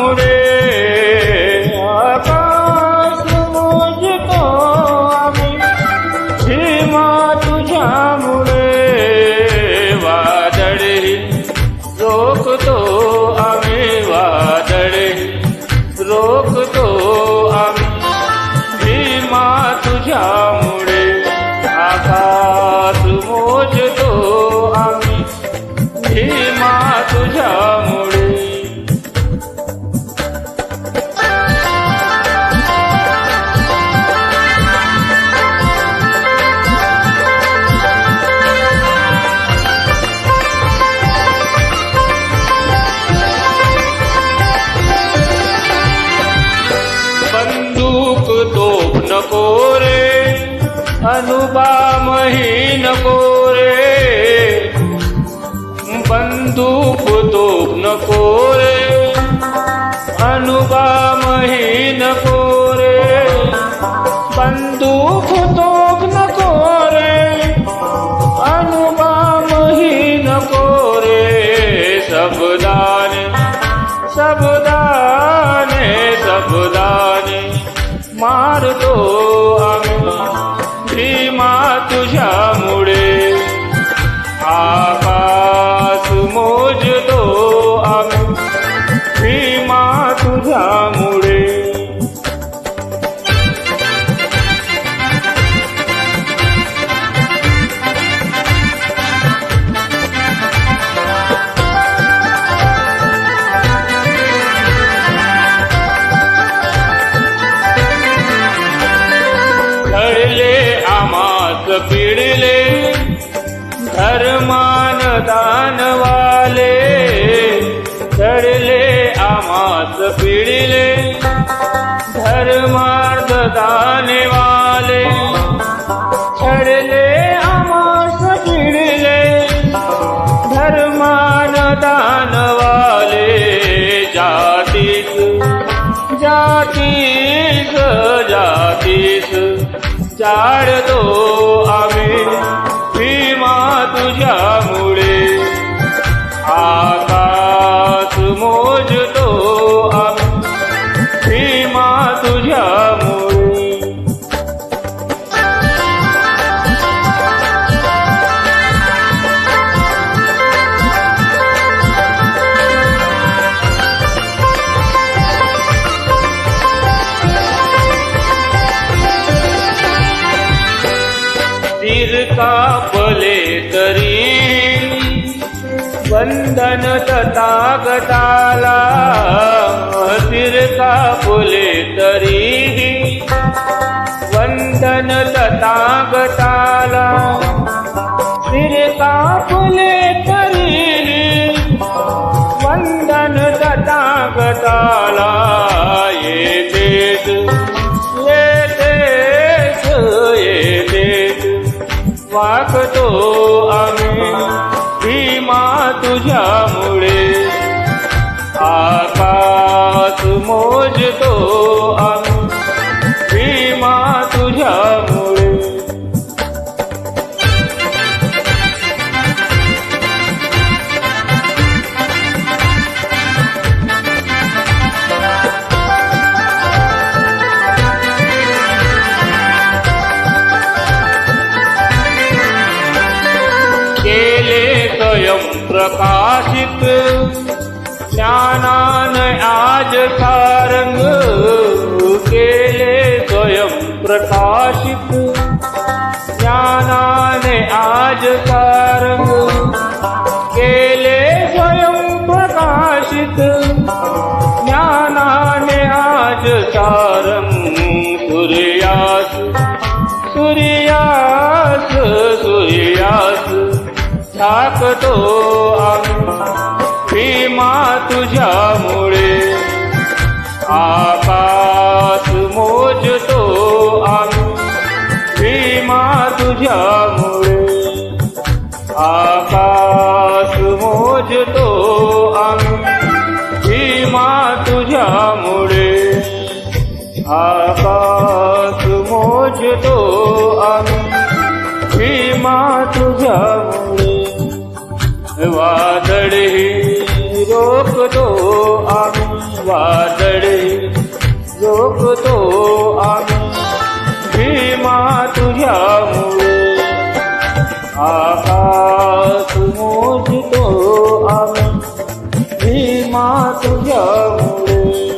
तुझ्यामुळे आकाश मोजतो आम्ही भीमा तुझ्यामुळे वादळही रोखतो आम्ही वादळही रोखतो आम्ही भीमा तुझ्यामुळे आकाश मोजतो आम्ही भीमा तुझ्यामुळे बंदूक तोफ नको रे अणुबामही नको रे बंदूक तोफ नको रे अणुबामही नको रे बंदूक तोफ नको रे अणुबामही नको रे सबदाने सबदाने सबदाने मारतो आम्ही भीमा तुझ्यामुळे आकाश मोजतो आम्ही भीमा तुझ्यामुळे आमास पिडले धर्मान दानवाले चढले आमास पिडले धर्मार्थ दानवाले चढले आमास पिडले धर्मान दानवाले जातीस जातीस जातीस जाळतो आम्ही भीमा तुझ्यामुळे आकाश मोजतो आम्ही भीमा तुझ्यामुळे तीर कापले तरी वंदन तथागताला तीर कापले तरी वंदन तथागताला तीर कापले तरी वंदन तथागताला येतेच येतेच येतेच वाकतो आम्ही भीमा तुझ्यामुळे आकाश मोजतो आम्ही भीमा तुझ्यामुळे केले स्वयं प्रकाशित ज्ञानान आज सारंग केले स्वयं प्रकाशित ज्ञानाने आज सारंग केले स्वयं प्रकाशित ज्ञानाने आज सारंग सूर्यास सूर्यास सूर्यास झाकतो आम्ही भीमा तुझ्यामुळे आकाश मोजतो आम्ही भीमा तुझ्यामुळे आकाश मोजतो आम्ही भीमा तुझ्यामुळे आकाश मोजतो आम्ही भीमा तुझ्यामुळे वादळ ही रोखतो आम्ही झोपतो आम्ही भीमा तुझ्यामुळे आकाश मोजतो आम्ही भीमा तुझ्यामुळे